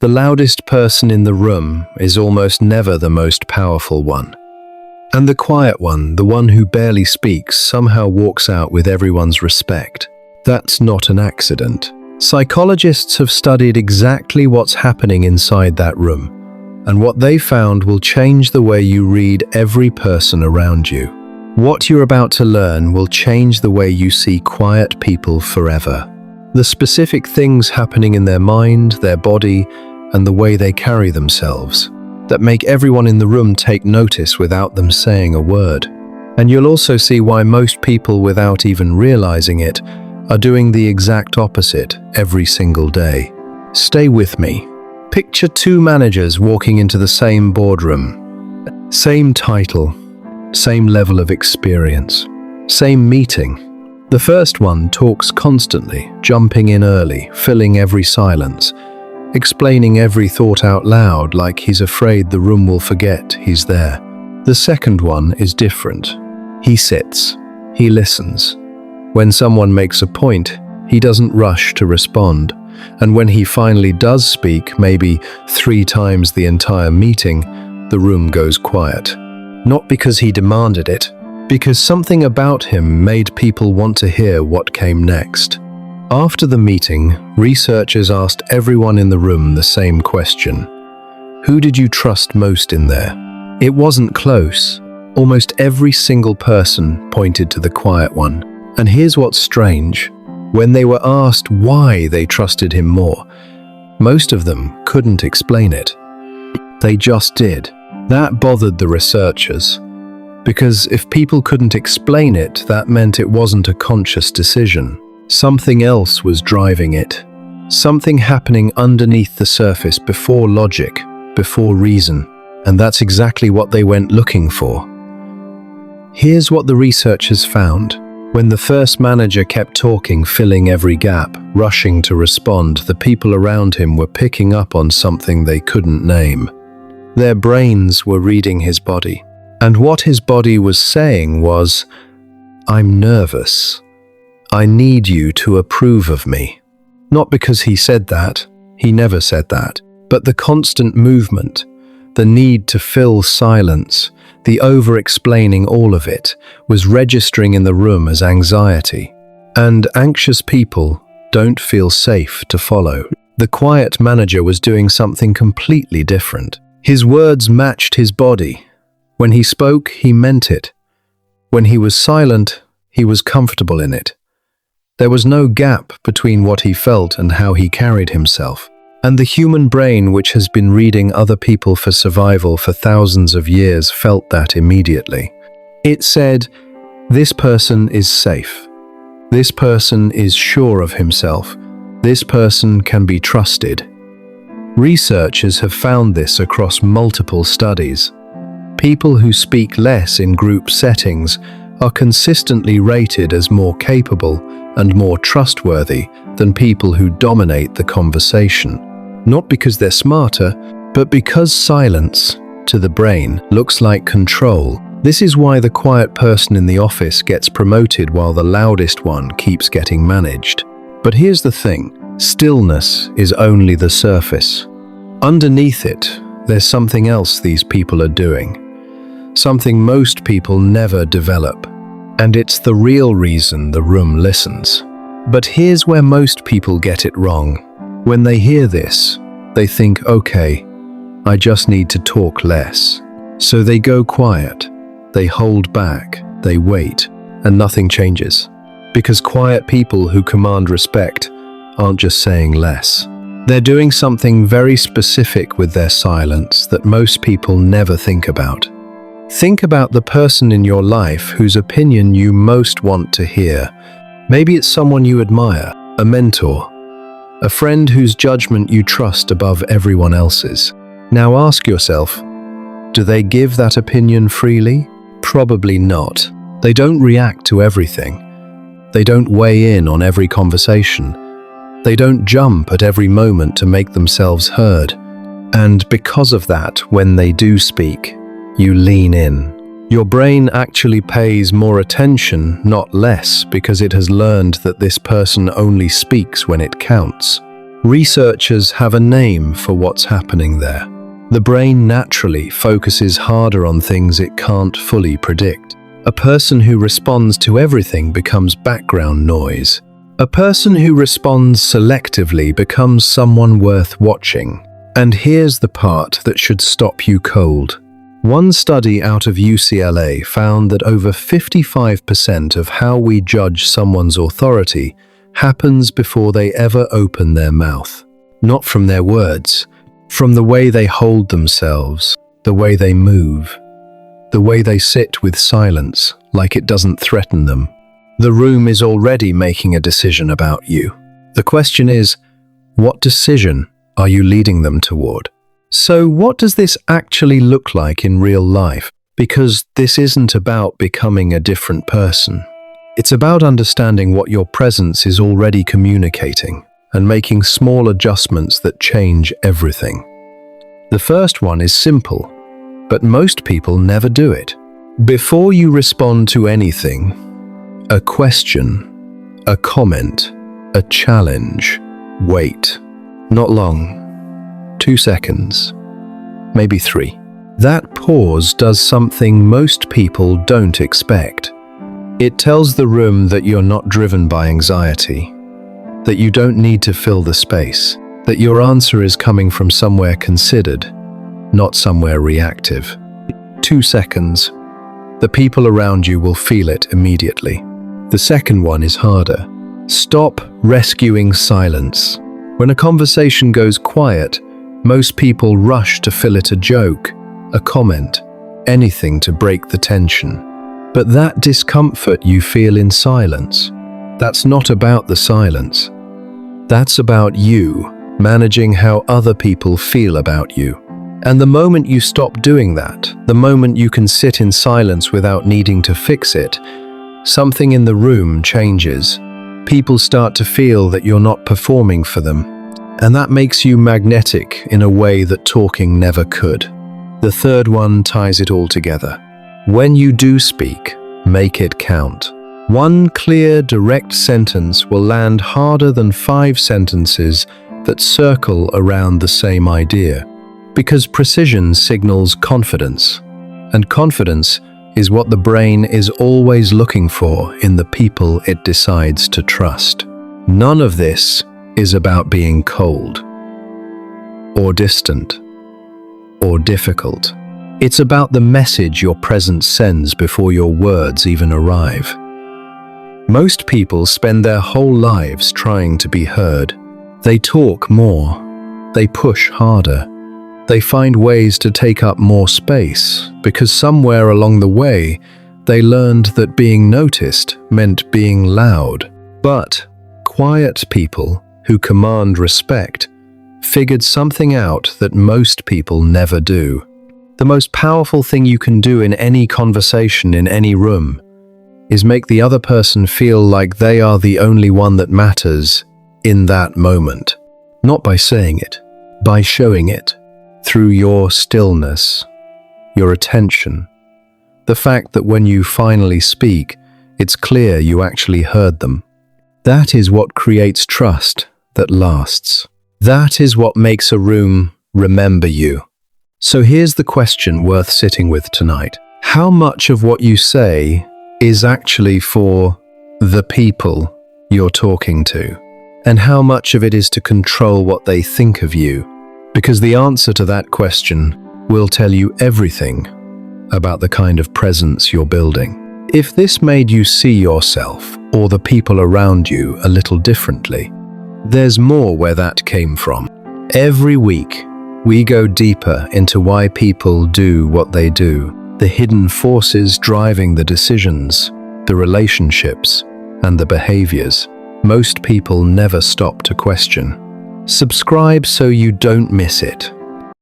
The loudest person in the room is almost never the most powerful one. And the quiet one, the one who barely speaks, somehow walks out with everyone's respect. That's not an accident. Psychologists have studied exactly what's happening inside that room, and what they found will change the way you read every person around you. What you're about to learn will change the way you see quiet people forever. The specific things happening in their mind, their body, and the way they carry themselves that make everyone in the room take notice without them saying a word. And you'll also see why most people, without even realizing it, are doing the exact opposite every single day. Stay with me. Picture two managers walking into the same boardroom. Same title, same level of experience, same meeting. The first one talks constantly, jumping in early, filling every silence, explaining every thought out loud like he's afraid the room will forget he's there. The second one is different. He sits, he listens. When someone makes a point, he doesn't rush to respond. And when he finally does speak, maybe 3 times the entire meeting, the room goes quiet. Not because he demanded it, because something about him made people want to hear what came next. After the meeting, researchers asked everyone in the room the same question. Who did you trust most in there? It wasn't close. Almost every single person pointed to the quiet one. And here's what's strange. When they were asked why they trusted him more, most of them couldn't explain it. They just did. That bothered the researchers, because if people couldn't explain it, that meant it wasn't a conscious decision. Something else was driving it. Something happening underneath the surface, before logic, before reason. And that's exactly what they went looking for. Here's what the researchers found. When the first manager kept talking, filling every gap, rushing to respond, the people around him were picking up on something they couldn't name. Their brains were reading his body. And what his body was saying was, "I'm nervous. I need you to approve of me." Not because he said that, he never said that, but the constant movement, the need to fill silence, the over-explaining all of it, was registering in the room as anxiety. And anxious people don't feel safe to follow. The quiet manager was doing something completely different. His words matched his body. When he spoke, he meant it. When he was silent, he was comfortable in it. There was no gap between what he felt and how he carried himself. And the human brain, which has been reading other people for survival for thousands of years, felt that immediately. It said, this person is safe. This person is sure of himself. This person can be trusted. Researchers have found this across multiple studies. People who speak less in group settings are consistently rated as more capable and more trustworthy than people who dominate the conversation. Not because they're smarter, but because silence, to the brain, looks like control. This is why the quiet person in the office gets promoted while the loudest one keeps getting managed. But here's the thing, stillness is only the surface. Underneath it, there's something else these people are doing. Something most people never develop. And it's the real reason the room listens. But here's where most people get it wrong. When they hear this, they think, okay, I just need to talk less. So they go quiet, they hold back, they wait, and nothing changes. Because quiet people who command respect aren't just saying less. They're doing something very specific with their silence that most people never think about. Think about the person in your life whose opinion you most want to hear. Maybe it's someone you admire, a mentor, a friend whose judgment you trust above everyone else's. Now ask yourself, do they give that opinion freely? Probably not. They don't react to everything. They don't weigh in on every conversation. They don't jump at every moment to make themselves heard. And because of that, when they do speak, you lean in. Your brain actually pays more attention, not less, because it has learned that this person only speaks when it counts. Researchers have a name for what's happening there. The brain naturally focuses harder on things it can't fully predict. A person who responds to everything becomes background noise. A person who responds selectively becomes someone worth watching. And here's the part that should stop you cold. One study out of UCLA found that over 55% of how we judge someone's authority happens before they ever open their mouth. Not from their words, from the way they hold themselves, the way they move, the way they sit with silence like it doesn't threaten them. The room is already making a decision about you. The question is, what decision are you leading them toward? So what does this actually look like in real life? Because this isn't about becoming a different person. It's about understanding what your presence is already communicating and making small adjustments that change everything. The first one is simple, but most people never do it. Before you respond to anything, a question, a comment, a challenge, wait. Not long. 2 seconds. Maybe 3. That pause does something most people don't expect. It tells the room that you're not driven by anxiety, that you don't need to fill the space, that your answer is coming from somewhere considered, not somewhere reactive. 2 seconds. The people around you will feel it immediately. The second one is harder. Stop rescuing silence. When a conversation goes quiet, most people rush to fill it a joke, a comment, anything to break the tension. But that discomfort you feel in silence, that's not about the silence. That's about you managing how other people feel about you. And the moment you stop doing that, the moment you can sit in silence without needing to fix it, something in the room changes. People start to feel that you're not performing for them. And that makes you magnetic in a way that talking never could. The third one ties it all together. When you do speak, make it count. One clear, direct sentence will land harder than 5 sentences that circle around the same idea. Because precision signals confidence, and confidence is what the brain is always looking for in the people it decides to trust. None of this is about being cold, or distant, or difficult. It's about the message your presence sends before your words even arrive. Most people spend their whole lives trying to be heard. They talk more, they push harder, they find ways to take up more space because somewhere along the way they learned that being noticed meant being loud. But quiet people who command respect figured something out that most people never do. The most powerful thing you can do in any conversation in any room is make the other person feel like they are the only one that matters in that moment. Not by saying it, by showing it through your stillness, your attention, the fact that when you finally speak, it's clear you actually heard them. That is what creates trust that lasts. That is what makes a room remember you. So here's the question worth sitting with tonight. How much of what you say is actually for the people you're talking to? And how much of it is to control what they think of you? Because the answer to that question will tell you everything about the kind of presence you're building. If this made you see yourself or the people around you a little differently, there's more where that came from. Every week, we go deeper into why people do what they do, the hidden forces driving the decisions, the relationships, and the behaviors most people never stop to question. Subscribe so you don't miss it.